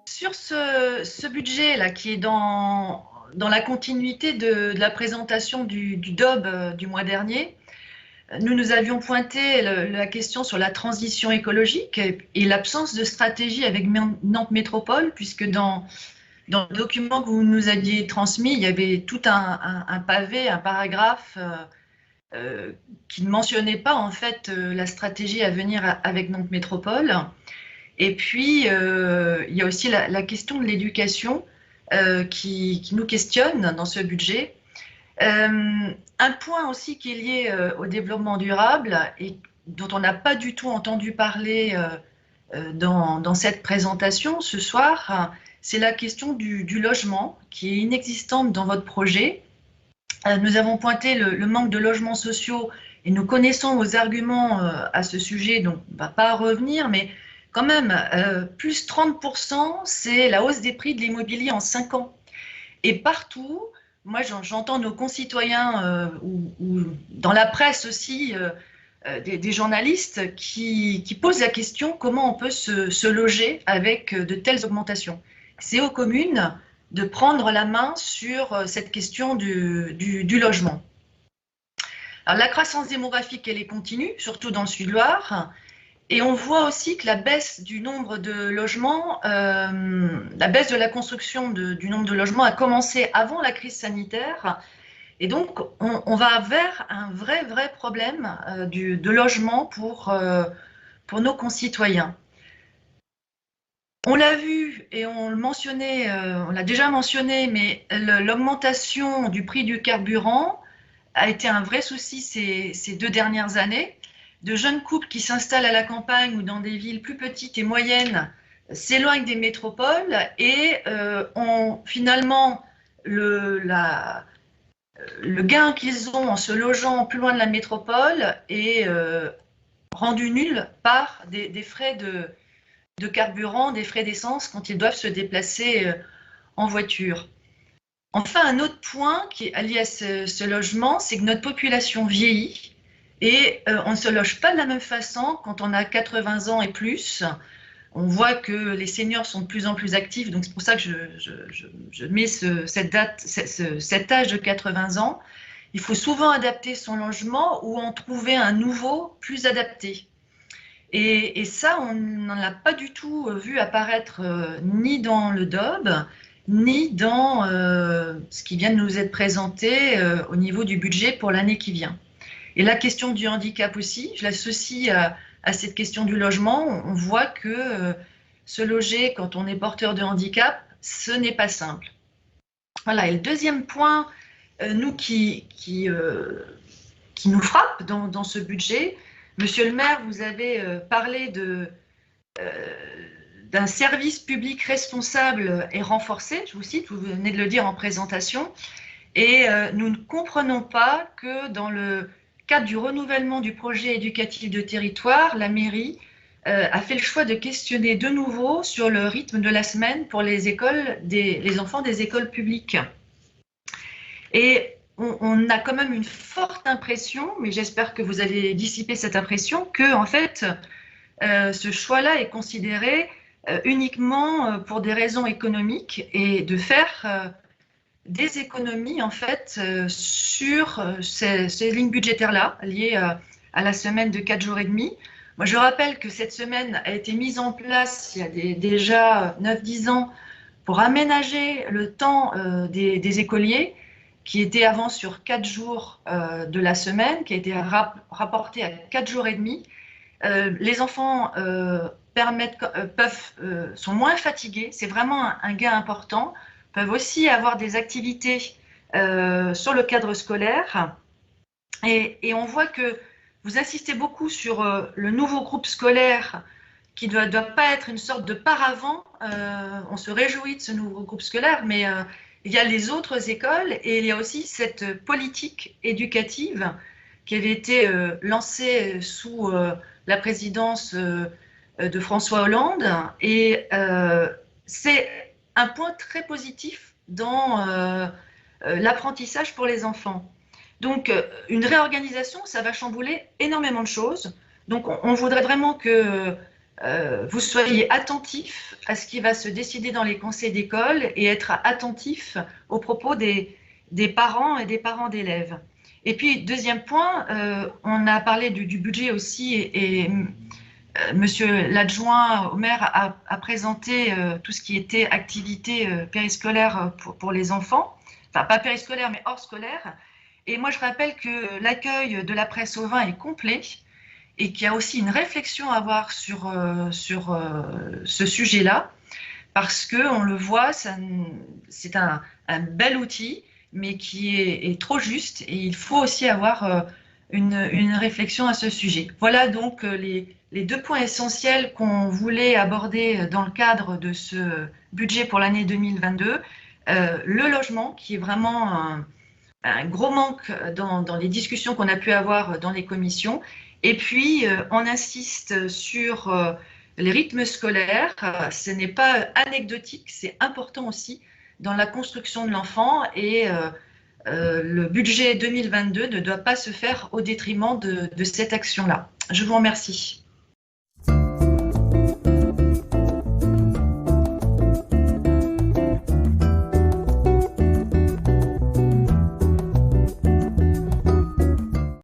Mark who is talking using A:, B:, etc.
A: Sur ce budget-là, qui est dans la continuité de la présentation du DOB du mois dernier, nous avions pointé la question sur la transition écologique et l'absence de stratégie avec Nantes Métropole, puisque dans le document que vous nous aviez transmis, il y avait tout un pavé, un paragraphe qui ne mentionnait pas en fait la stratégie à venir avec Nantes Métropole. Et puis, il y a aussi la question de l'éducation qui nous questionne dans ce budget. Un point aussi qui est lié au développement durable et dont on n'a pas du tout entendu parler dans cette présentation ce soir, c'est la question du logement qui est inexistante dans votre projet. Nous avons pointé le manque de logements sociaux et nous connaissons vos arguments à ce sujet, donc on ne va pas revenir, mais quand même, plus 30%, c'est la hausse des prix de l'immobilier en 5 ans. Et partout, moi j'entends nos concitoyens ou dans la presse aussi, des journalistes qui posent la question comment on peut se loger avec de telles augmentations. C'est aux communes de prendre la main sur cette question du logement. Alors, la croissance démographique, elle est continue, surtout dans le Sud-Loire. Et on voit aussi que la baisse du nombre de logements, la baisse de la construction du nombre de logements a commencé avant la crise sanitaire. Et donc, on va vers un vrai problème de logement pour nos concitoyens. On l'a vu et on le mentionnait, on l'a déjà mentionné, mais l'augmentation du prix du carburant a été un vrai souci ces 2 dernières années. De jeunes couples qui s'installent à la campagne ou dans des villes plus petites et moyennes s'éloignent des métropoles et ont finalement le gain qu'ils ont en se logeant plus loin de la métropole est rendu nul par des frais de carburant, des frais d'essence quand ils doivent se déplacer en voiture. Enfin, un autre point qui est lié à ce logement, c'est que notre population vieillit et on ne se loge pas de la même façon quand on a 80 ans et plus. On voit que les seniors sont de plus en plus actifs, donc c'est pour ça que je mets cet âge de 80 ans. Il faut souvent adapter son logement ou en trouver un nouveau plus adapté. Et ça, on n'en a pas du tout vu apparaître ni dans le DOB, ni dans ce qui vient de nous être présenté au niveau du budget pour l'année qui vient. Et la question du handicap aussi, je l'associe à cette question du logement. On voit que se loger quand on est porteur de handicap, ce n'est pas simple. Voilà, et le deuxième point, nous qui nous frappe dans ce budget, Monsieur le maire, vous avez parlé d'un service public responsable et renforcé, je vous cite, vous venez de le dire en présentation, et nous ne comprenons pas que dans le cadre du renouvellement du projet éducatif de territoire, la mairie a fait le choix de questionner de nouveau sur le rythme de la semaine pour les enfants des écoles publiques. Et on a quand même une forte impression, mais j'espère que vous allez dissiper cette impression, que en fait, ce choix-là est considéré uniquement pour des raisons économiques et de faire des économies en fait sur ces lignes budgétaires-là liées à la semaine de 4 jours et demi. Moi, je rappelle que cette semaine a été mise en place il y a déjà 9-10 ans pour aménager le temps des écoliers qui était avant sur 4 jours de la semaine, qui a été rapporté à 4 jours et demi. Les enfants sont moins fatigués, c'est vraiment un gain important, peuvent aussi avoir des activités sur le cadre scolaire. Et on voit que vous insistez beaucoup sur le nouveau groupe scolaire qui ne doit pas être une sorte de paravent. On se réjouit de ce nouveau groupe scolaire, mais il y a les autres écoles et il y a aussi cette politique éducative qui avait été lancée sous la présidence de François Hollande. Et c'est un point très positif dans l'apprentissage pour les enfants. Donc, une réorganisation, ça va chambouler énormément de choses. Donc, on voudrait vraiment que vous soyez attentifs à ce qui va se décider dans les conseils d'école et être attentifs aux propos des parents et des parents d'élèves. Et puis, deuxième point, on a parlé du budget aussi et monsieur l'adjoint au maire a présenté tout ce qui était activité périscolaire pour les enfants, enfin pas périscolaire mais hors scolaire. Et moi, je rappelle que l'accueil de la presse au vin est complet et qu'il y a aussi une réflexion à avoir sur ce sujet-là, parce qu'on le voit, c'est un bel outil, mais qui est trop juste, et il faut aussi avoir une réflexion à ce sujet. Voilà donc les deux points essentiels qu'on voulait aborder dans le cadre de ce budget pour l'année 2022. Le logement, qui est vraiment un gros manque dans les discussions qu'on a pu avoir dans les commissions. Et puis, on insiste sur les rythmes scolaires. Ce n'est pas anecdotique, c'est important aussi dans la construction de l'enfant et le budget 2022 ne doit pas se faire au détriment de cette action-là. Je vous remercie.